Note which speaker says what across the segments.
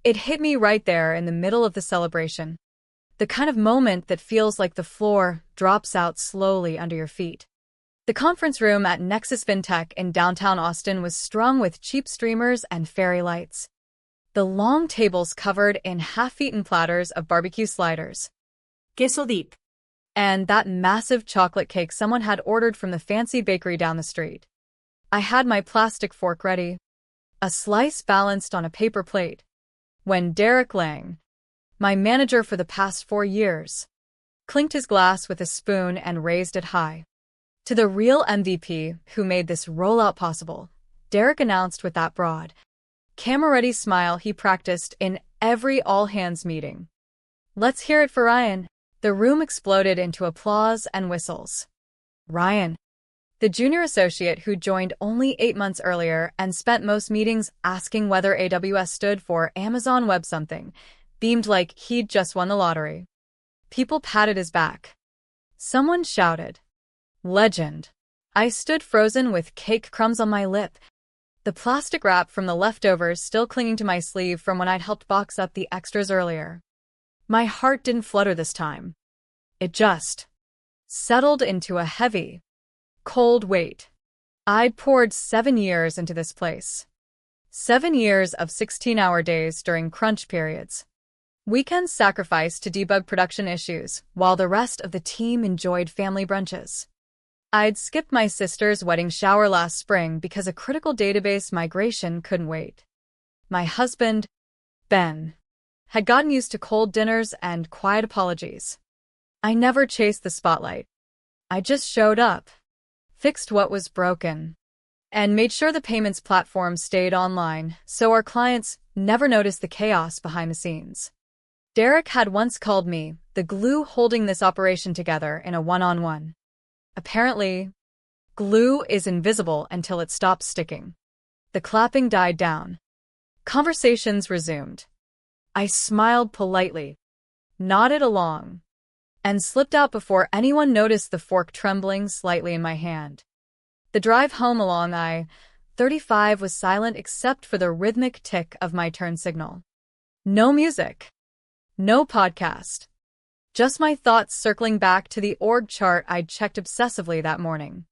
Speaker 1: It hit me right there in the middle of the celebration. The kind of moment that feels like the floor drops out slowly under your feet. The conference room at Nexus FinTech in downtown Austin was strung with cheap streamers and fairy lights. The long tables covered in half-eaten platters of barbecue sliders.
Speaker 2: Queso dip.
Speaker 1: And that massive chocolate cake someone had ordered from the fancy bakery down the street. I had my plastic fork ready, a slice balanced on a paper plate, when Derek Lang, my manager for the past 4 years, clinked his glass with a spoon and raised it high. To the real MVP who made this rollout possible, Derek announced with that broad, camera-ready smile he practiced in every all-hands meeting. "Let's hear it for Ryan." The room exploded into applause and whistles. Ryan, the junior associate who joined only 8 months earlier and spent most meetings asking whether AWS stood for Amazon Web Something, beamed like he'd just won the lottery. People patted his back. Someone shouted, "Legend." I stood frozen with cake crumbs on my lip, the plastic wrap from the leftovers still clinging to my sleeve from when I'd helped box up the extras earlier. My heart didn't flutter this time. It just settled into a heavy, cold weight. I'd poured 7 years into this place. 7 years of 16-hour days during crunch periods. Weekends sacrificed to debug production issues, while the rest of the team enjoyed family brunches. I'd skipped my sister's wedding shower last spring because a critical database migration couldn't wait. My husband, Ben, had gotten used to cold dinners and quiet apologies. I never chased the spotlight. I just showed up, fixed what was broken, and made sure the payments platform stayed online so our clients never noticed the chaos behind the scenes. Derek had once called me the glue holding this operation together in a one-on-one. Apparently, glue is invisible until it stops sticking. The clapping died down. Conversations resumed. I smiled politely, nodded along, and slipped out before anyone noticed the fork trembling slightly in my hand. The drive home along I-35 was silent except for the rhythmic tick of my turn signal. No music. No podcast. Just my thoughts circling back to the org chart I'd checked obsessively that morning.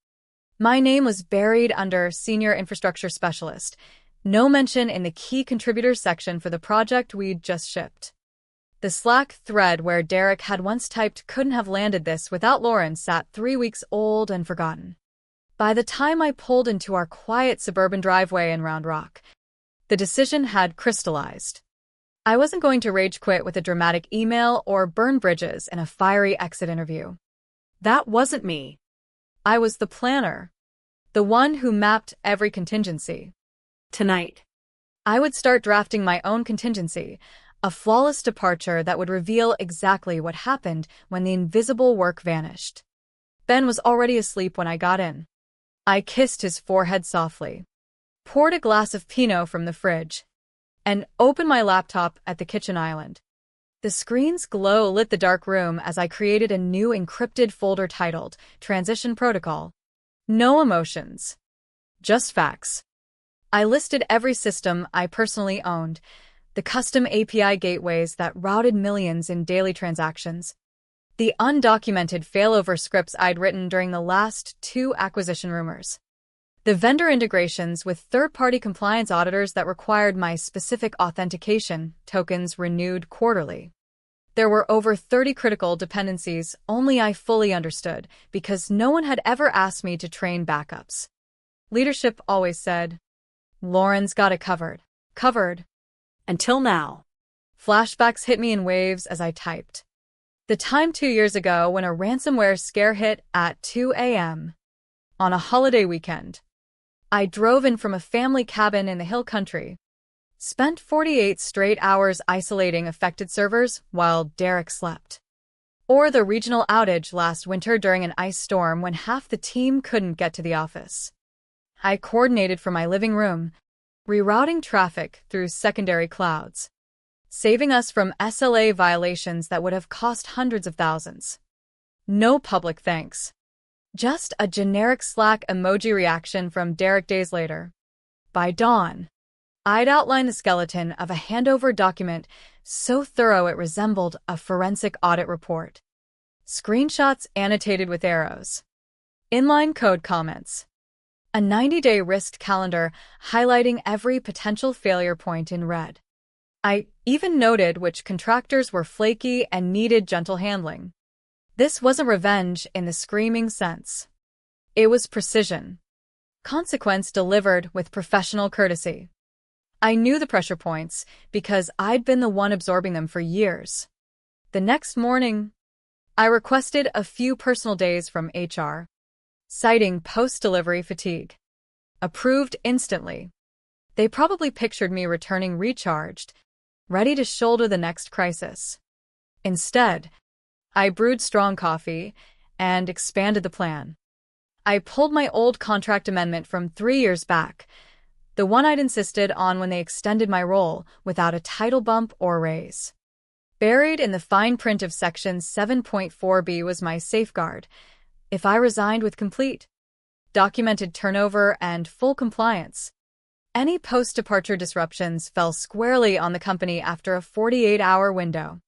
Speaker 1: My name was buried under Senior Infrastructure Specialist, no mention in the Key Contributors section for the project we'd just shipped. The Slack thread where Derek had once typed "couldn't have landed this without Lauren" sat 3 weeks old and forgotten. By the time I pulled into our quiet suburban driveway in Round Rock, the decision had crystallized. I wasn't going to rage quit with a dramatic email or burn bridges in a fiery exit interview. That wasn't me. I was the planner, the one who mapped every contingency.
Speaker 2: Tonight,
Speaker 1: I would start drafting my own contingency, a flawless departure that would reveal exactly what happened when the invisible work vanished. Ben was already asleep when I got in. I kissed his forehead softly, poured a glass of Pinot from the fridge, and opened my laptop at the kitchen island. The screen's glow lit the dark room as I created a new encrypted folder titled Transition Protocol. No emotions, just facts. I listed every system I personally owned, the custom API gateways that routed millions in daily transactions, the undocumented failover scripts I'd written during the last 2 acquisition rumors, the vendor integrations with third-party compliance auditors that required my specific authentication tokens renewed quarterly. There were over 30 critical dependencies only I fully understood because no one had ever asked me to train backups. Leadership always said, "Lauren's got it covered." Covered.
Speaker 2: until now.
Speaker 1: Flashbacks hit me in waves as I typed. The time 2 years ago when a ransomware scare hit at 2 a.m. on a holiday weekend. I drove in from a family cabin in the hill country, spent 48 straight hours isolating affected servers while Derek slept. Or the regional outage last winter during an ice storm when half the team couldn't get to the office. I coordinated from my living room, rerouting traffic through secondary clouds, saving us from SLA violations that would have cost hundreds of thousands. No public thanks. Just a generic Slack emoji reaction from Derek days later. By dawn, I'd outlined the skeleton of a handover document so thorough it resembled a forensic audit report. Screenshots annotated with arrows. Inline code comments. A 90-day risk calendar highlighting every potential failure point in red. I even noted which contractors were flaky and needed gentle handling. This wasn't revenge in the screaming sense. It was precision. Consequence delivered with professional courtesy. I knew the pressure points because I'd been the one absorbing them for years. The next morning, I requested a few personal days from HR, citing post-delivery fatigue. Approved instantly. They probably pictured me returning recharged, ready to shoulder the next crisis. Instead, I brewed strong coffee and expanded the plan. I pulled my old contract amendment from 3 years back, the one I'd insisted on when they extended my role without a title bump or raise. Buried in the fine print of Section 7.4b was my safeguard. If I resigned with complete, documented turnover and full compliance, any post-departure disruptions fell squarely on the company after a 48-hour window.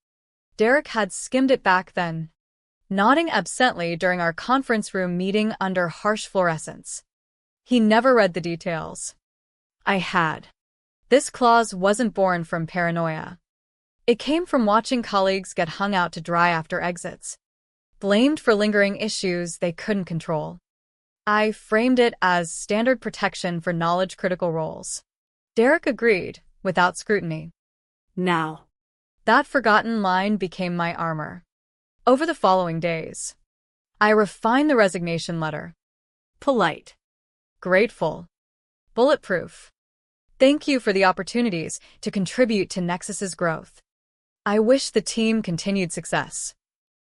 Speaker 1: Derek had skimmed it back then, nodding absently during our conference room meeting under harsh fluorescence. He never read the details. I had. This clause wasn't born from paranoia. It came from watching colleagues get hung out to dry after exits, blamed for lingering issues they couldn't control. I framed it as standard protection for knowledge-critical roles. Derek agreed, without scrutiny.
Speaker 2: Now.
Speaker 1: That forgotten line became my armor. Over the following days, I refined the resignation letter.
Speaker 2: Polite.
Speaker 1: Grateful. Bulletproof. Thank you for the opportunities to contribute to Nexus's growth. I wish the team continued success.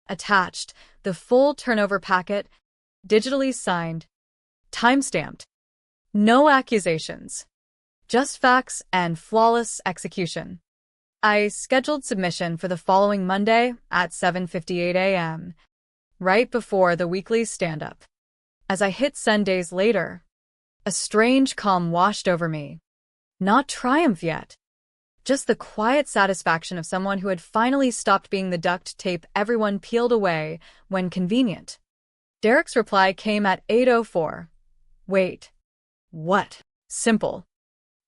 Speaker 1: Attached, the full turnover packet, digitally signed, time-stamped. No accusations. Just facts and flawless execution. I scheduled submission for the following Monday at 7:58 a.m., right before the weekly stand-up. As I hit send days later, a strange calm washed over me. Not triumph yet. Just the quiet satisfaction of someone who had finally stopped being the duct tape everyone peeled away when convenient. Derek's reply came at 8:04. Wait. What? Simple.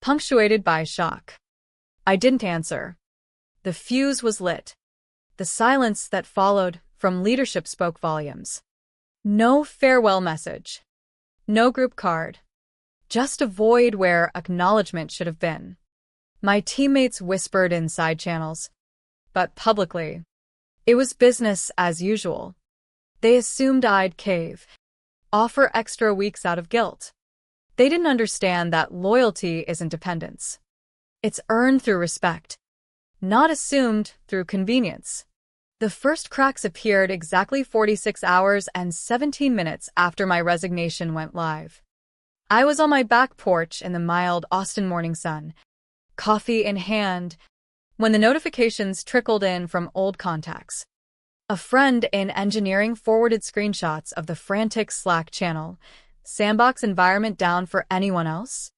Speaker 1: Punctuated by shock. I didn't answer. The fuse was lit. The silence that followed from leadership spoke volumes. No farewell message. No group card. Just a void where acknowledgement should have been. My teammates whispered in side channels, but publicly, it was business as usual. They assumed I'd cave, offer extra weeks out of guilt. They didn't understand that loyalty isn't dependence. It's earned through respect, not assumed through convenience. The first cracks appeared exactly 46 hours and 17 minutes after my resignation went live. I was on my back porch in the mild Austin morning sun, coffee in hand, when the notifications trickled in from old contacts. A friend in engineering forwarded screenshots of the frantic Slack channel. Sandbox environment down for anyone else?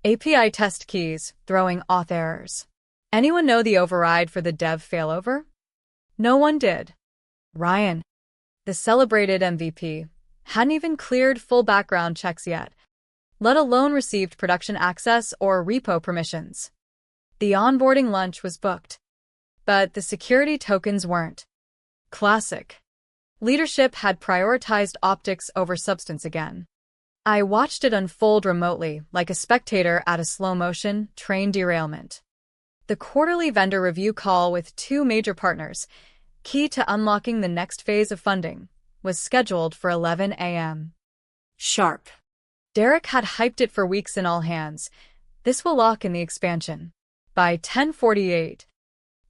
Speaker 1: API test keys throwing auth errors. Anyone know the override for the dev failover? No one did. Ryan, the celebrated MVP, hadn't even cleared full background checks yet, let alone received production access or repo permissions. The onboarding lunch was booked, but the security tokens weren't. Classic. Leadership had prioritized optics over substance again. I watched it unfold remotely, like a spectator at a slow-motion train derailment. The quarterly vendor review call with 2 major partners, key to unlocking the next phase of funding, was scheduled for 11 a.m.
Speaker 2: Sharp.
Speaker 1: Derek had hyped it for weeks in all hands. This will lock in the expansion. By 10:48,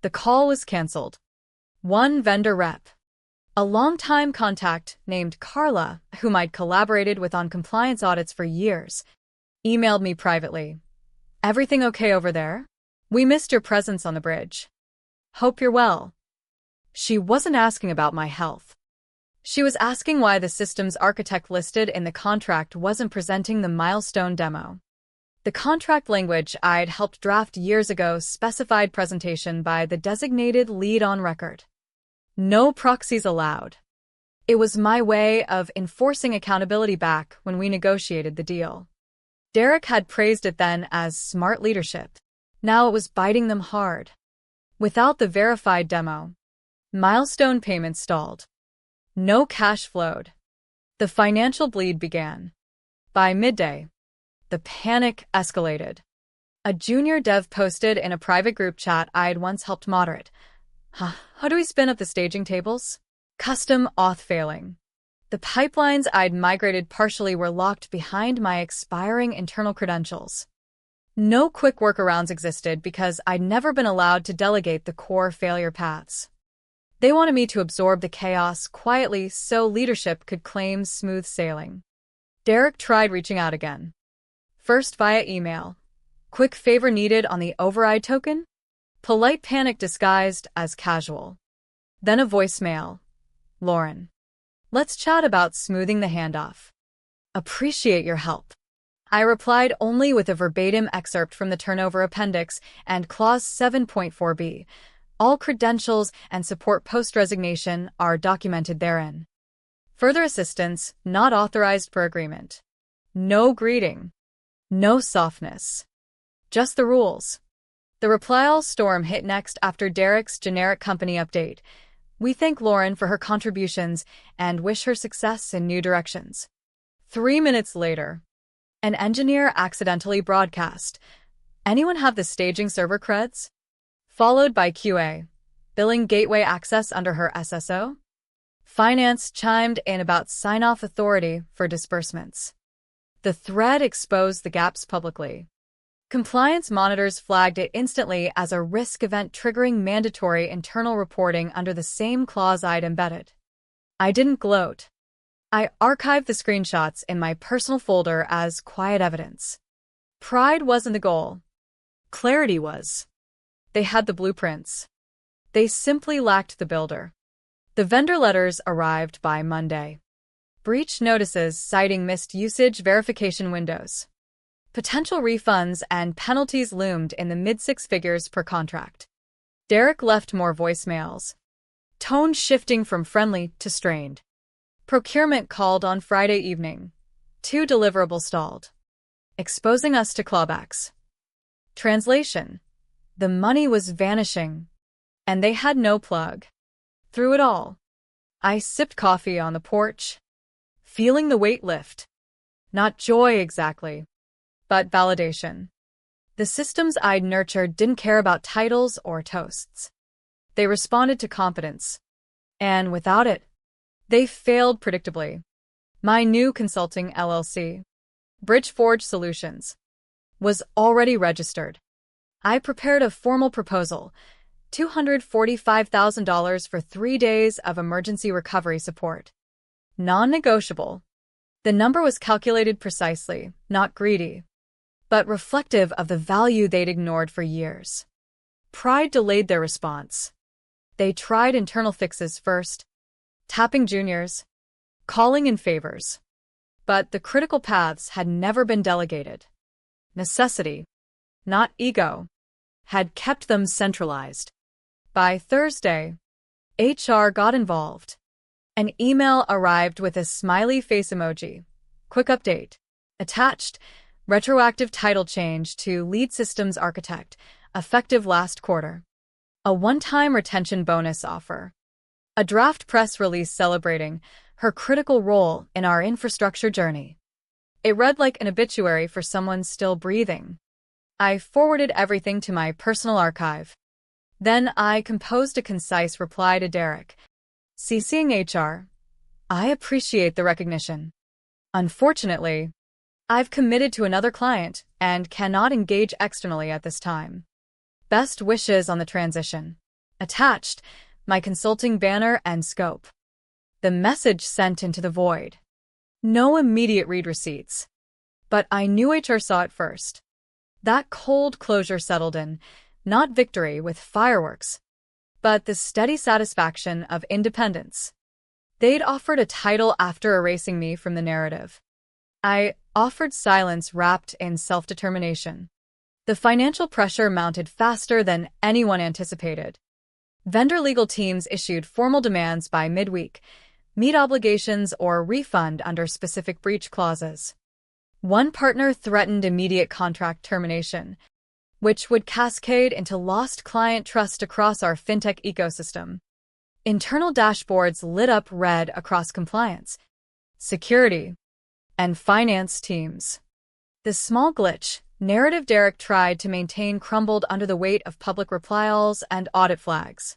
Speaker 1: the call was canceled. One vendor rep, a longtime contact named Carla, whom I'd collaborated with on compliance audits for years, emailed me privately. Everything okay over there? We missed your presence on the bridge. Hope you're well. She wasn't asking about my health. She was asking why the systems architect listed in the contract wasn't presenting the milestone demo. The contract language I'd helped draft years ago specified presentation by the designated lead on record. No proxies allowed. It was my way of enforcing accountability back when we negotiated the deal. Derek had praised it then as smart leadership. Now it was biting them hard. Without the verified demo, milestone payments stalled. No cash flowed. The financial bleed began. By midday, the panic escalated. A junior dev posted in a private group chat I'd once helped moderate. How do we spin up the staging tables? Custom auth failing. The pipelines I'd migrated partially were locked behind my expiring internal credentials. No quick workarounds existed because I'd never been allowed to delegate the core failure paths. They wanted me to absorb the chaos quietly so leadership could claim smooth sailing. Derek tried reaching out again. First via email. Quick favor needed on the override token? Polite panic disguised as casual. Then a voicemail. Lauren. Let's chat about smoothing the handoff. Appreciate your help. I replied only with a verbatim excerpt from the turnover appendix and clause 7.4b. All credentials and support post-resignation are documented therein. Further assistance not authorized per agreement. No greeting. No softness. Just the rules. The reply-all storm hit next after Derek's generic company update. We thank Lauren for her contributions and wish her success in new directions. 3 minutes later, an engineer accidentally broadcast, "Anyone have the staging server creds?" Followed by QA, "Billing gateway access under her SSO?" Finance chimed in about sign-off authority for disbursements. The thread exposed the gaps publicly. Compliance monitors flagged it instantly as a risk event triggering mandatory internal reporting under the same clause I'd embedded. I didn't gloat. I archived the screenshots in my personal folder as quiet evidence. Pride wasn't the goal. Clarity was. They had the blueprints. They simply lacked the builder. The vendor letters arrived by Monday. Breach notices citing missed usage verification windows. Potential refunds and penalties loomed in the mid-six figures per contract. Derek left more voicemails. Tone shifting from friendly to strained. Procurement called on Friday evening. 2 deliverables stalled. Exposing us to clawbacks. Translation. The money was vanishing. And they had no plug. Through it all, I sipped coffee on the porch, feeling the weight lift. Not joy exactly, but validation. The systems I'd nurtured didn't care about titles or toasts. They responded to competence. And without it, they failed predictably. My new consulting LLC, Bridgeforge Solutions, was already registered. I prepared a formal proposal, $245,000 for 3 days of emergency recovery support. Non-negotiable. The number was calculated precisely, not greedy, but reflective of the value they'd ignored for years. Pride delayed their response. They tried internal fixes first, tapping juniors, calling in favors. But the critical paths had never been delegated. Necessity, not ego, had kept them centralized. By Thursday, HR got involved. An email arrived with a smiley face emoji. Quick update. Attached, retroactive title change to lead systems architect, effective last quarter. A one-time retention bonus offer. A draft press release celebrating her critical role in our infrastructure journey. It read like an obituary for someone still breathing. I forwarded everything to my personal archive. Then I composed a concise reply to Derek. CCing HR. I appreciate the recognition. Unfortunately, I've committed to another client and cannot engage externally at this time. Best wishes on the transition. Attached, my consulting banner and scope. The message sent into the void. No immediate read receipts. But I knew HR saw it first. That cold closure settled in, not victory with fireworks, but the steady satisfaction of independence. They'd offered a title after erasing me from the narrative. I offered silence wrapped in self-determination. The financial pressure mounted faster than anyone anticipated. Vendor legal teams issued formal demands by midweek, meet obligations or refund under specific breach clauses. One partner threatened immediate contract termination, which would cascade into lost client trust across our fintech ecosystem. Internal dashboards lit up red across compliance, security, and finance teams. The small glitch, narrative Derek tried to maintain crumbled under the weight of public reply-alls and audit flags.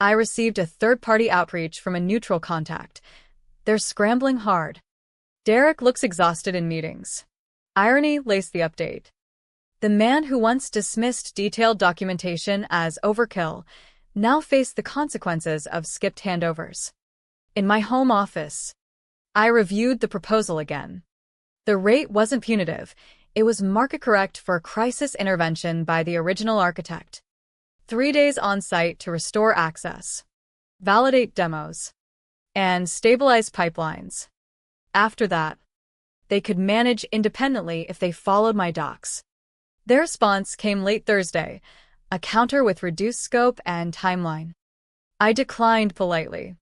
Speaker 1: I received a third-party outreach from a neutral contact. They're scrambling hard. Derek looks exhausted in meetings. Irony laced the update. The man who once dismissed detailed documentation as overkill now faced the consequences of skipped handovers. In my home office, I reviewed the proposal again. The rate wasn't punitive. It was market correct for crisis intervention by the original architect. 3 days on-site to restore access, validate demos, and stabilize pipelines. After that, they could manage independently if they followed my docs. Their response came late Thursday, a counter with reduced scope and timeline. I declined politely.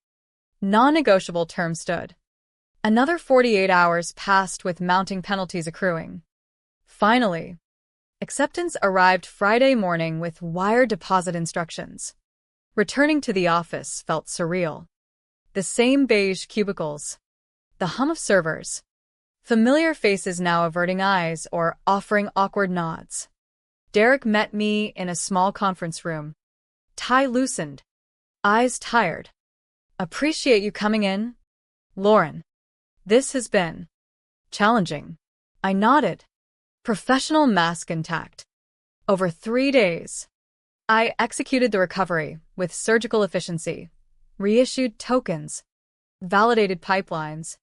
Speaker 1: Non-negotiable terms stood. Another 48 hours passed with mounting penalties accruing. Finally, acceptance arrived Friday morning with wire deposit instructions. Returning to the office felt surreal. The same beige cubicles, the hum of servers, familiar faces now averting eyes or offering awkward nods. Derek met me in a small conference room. Tie loosened, eyes tired. Appreciate you coming in, Lauren. This has been challenging. I nodded. Professional mask intact. Over 3 days, I executed the recovery with surgical efficiency, reissued tokens, validated pipelines,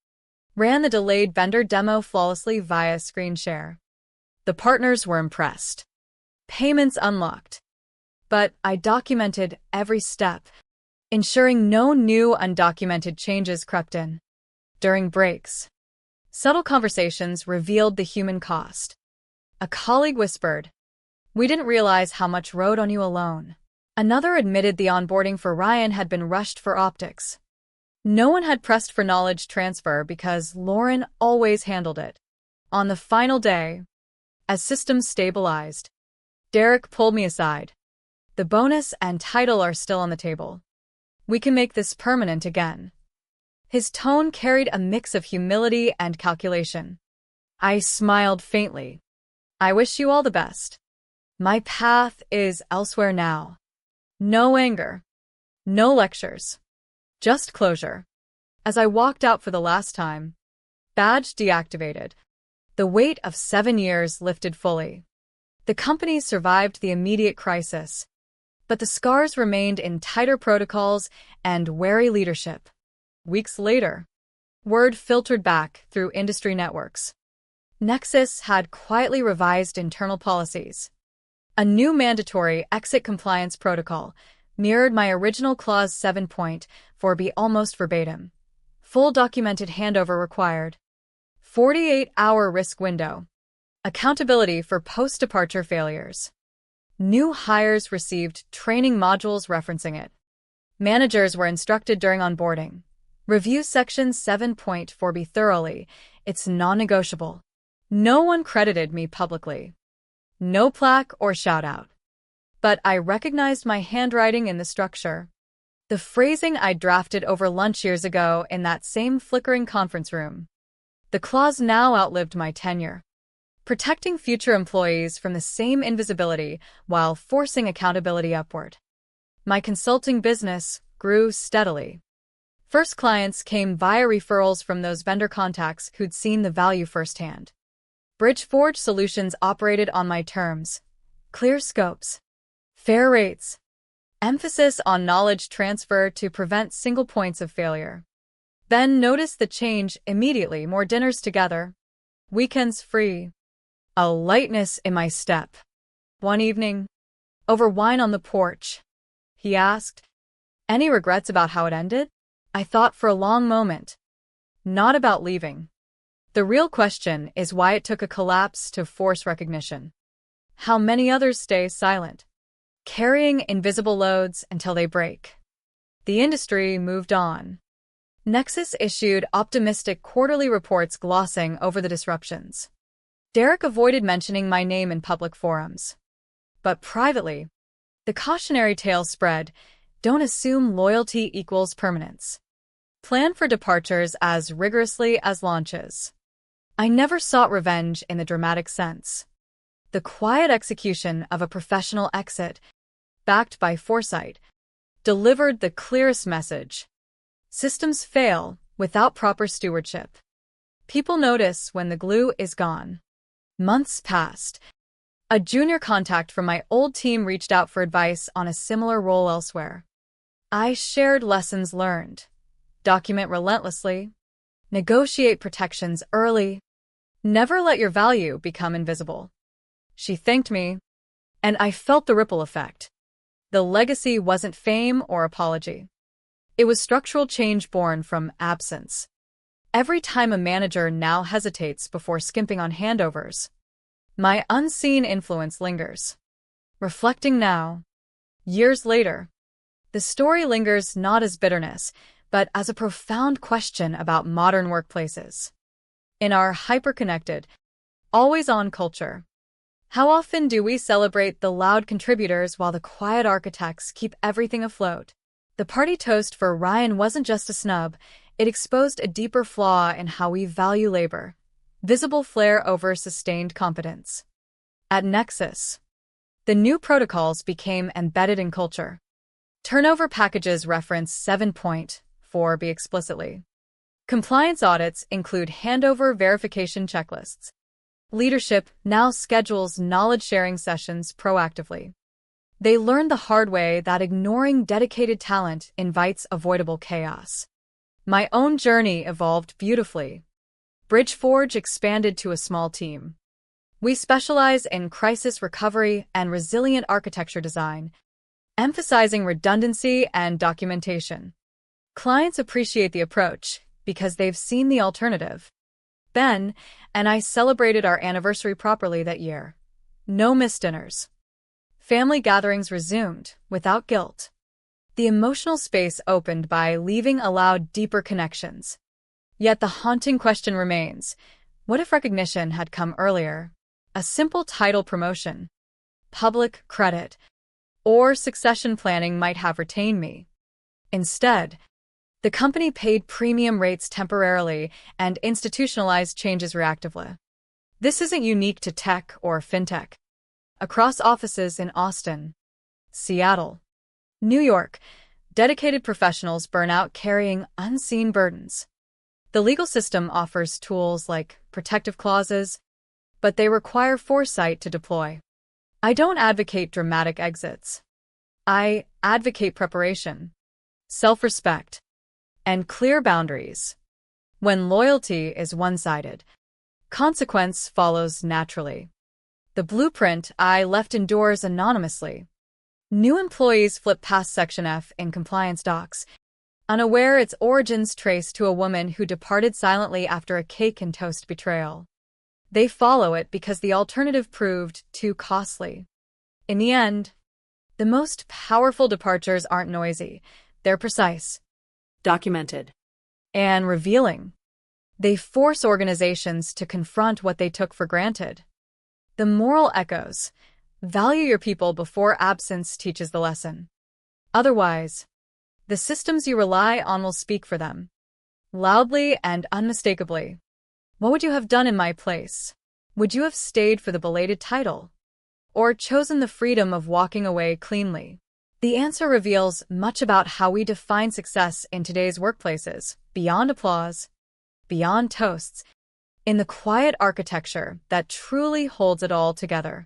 Speaker 1: ran the delayed vendor demo flawlessly via screen share. The partners were impressed. Payments unlocked. But I documented every step, ensuring no new undocumented changes crept in. During breaks, subtle conversations revealed the human cost. A colleague whispered, "We didn't realize how much rode on you alone." Another admitted the onboarding for Ryan had been rushed for optics. No one had pressed for knowledge transfer because Lauren always handled it. On the final day, as systems stabilized, Derek pulled me aside. The bonus and title are still on the table. We can make this permanent again. His tone carried a mix of humility and calculation. I smiled faintly. I wish you all the best. My path is elsewhere now. No anger. No lectures. Just closure. As I walked out for the last time, badge deactivated, the weight of 7 years lifted fully. The company survived the immediate crisis, but the scars remained in tighter protocols and wary leadership. Weeks later, word filtered back through industry networks. Nexus had quietly revised internal policies. A new mandatory exit compliance protocol mirrored my original Clause 7.4b almost verbatim. Full documented handover required. 48-hour risk window. Accountability for post-departure failures. New hires received training modules referencing it. Managers were instructed during onboarding. Review Section 7.4b thoroughly. It's non-negotiable. No one credited me publicly. No plaque or shout-out. But I recognized my handwriting in the structure. The phrasing I drafted over lunch years ago in that same flickering conference room. The clause now outlived my tenure, protecting future employees from the same invisibility while forcing accountability upward. My consulting business grew steadily. First clients came via referrals from those vendor contacts who'd seen the value firsthand. Bridgeforge Solutions operated on my terms. Clear scopes. Fair rates. Emphasis on knowledge transfer to prevent single points of failure. Then noticed the change immediately. More dinners together. Weekends free. A lightness in my step. One evening, over wine on the porch, he asked, "Any regrets about how it ended?" I thought for a long moment. Not about leaving. The real question is why it took a collapse to force recognition. How many others stay silent, carrying invisible loads until they break. The industry moved on. Nexus issued optimistic quarterly reports glossing over the disruptions. Derek avoided mentioning my name in public forums. But privately, the cautionary tale spread: don't assume loyalty equals permanence. Plan for departures as rigorously as launches. I never sought revenge in the dramatic sense. The quiet execution of a professional exit, backed by foresight, delivered the clearest message. Systems fail without proper stewardship. People notice when the glue is gone. Months passed. A junior contact from my old team reached out for advice on a similar role elsewhere. I shared lessons learned. Document relentlessly. Negotiate protections early. Never let your value become invisible. She thanked me, and I felt the ripple effect. The legacy wasn't fame or apology. It was structural change born from absence. Every time a manager now hesitates before skimping on handovers, my unseen influence lingers. Reflecting now, years later, the story lingers not as bitterness, but as a profound question about modern workplaces. In our hyper-connected, always-on culture, how often do we celebrate the loud contributors while the quiet architects keep everything afloat? The party toast for Ryan wasn't just a snub, it exposed a deeper flaw in how we value labor. Visible flair over sustained competence. At Nexus, the new protocols became embedded in culture. Turnover packages reference 7.4b explicitly. Compliance audits include handover verification checklists. Leadership now schedules knowledge-sharing sessions proactively. They learned the hard way that ignoring dedicated talent invites avoidable chaos. My own journey evolved beautifully. Bridgeforge expanded to a small team. We specialize in crisis recovery and resilient architecture design, emphasizing redundancy and documentation. Clients appreciate the approach because they've seen the alternative. Ben and I celebrated our anniversary properly that year. No missed dinners. Family gatherings resumed without guilt. The emotional space opened by leaving allowed deeper connections. Yet the haunting question remains: what if recognition had come earlier? A simple title promotion, public credit, or succession planning might have retained me. Instead, the company paid premium rates temporarily and institutionalized changes reactively. This isn't unique to tech or fintech. Across offices in Austin, Seattle, New York, dedicated professionals burn out carrying unseen burdens. The legal system offers tools like protective clauses, but they require foresight to deploy. I don't advocate dramatic exits. I advocate preparation, self-respect, and clear boundaries. When loyalty is one-sided, consequence follows naturally. The blueprint I left endures anonymously. New employees flip past Section F in compliance docs, unaware its origins trace to a woman who departed silently after a cake and toast betrayal. They follow it because the alternative proved too costly. In the end, the most powerful departures aren't noisy, they're precise,
Speaker 2: Documented.
Speaker 1: and revealing. They force organizations to confront what they took for granted. The moral echoes: value your people before absence teaches the lesson. Otherwise, the systems you rely on will speak for them, loudly and unmistakably. What would you have done in my place? Would you have stayed for the belated title? Or chosen the freedom of walking away cleanly? The answer reveals much about how we define success in today's workplaces, beyond applause, beyond toasts, in the quiet architecture that truly holds it all together.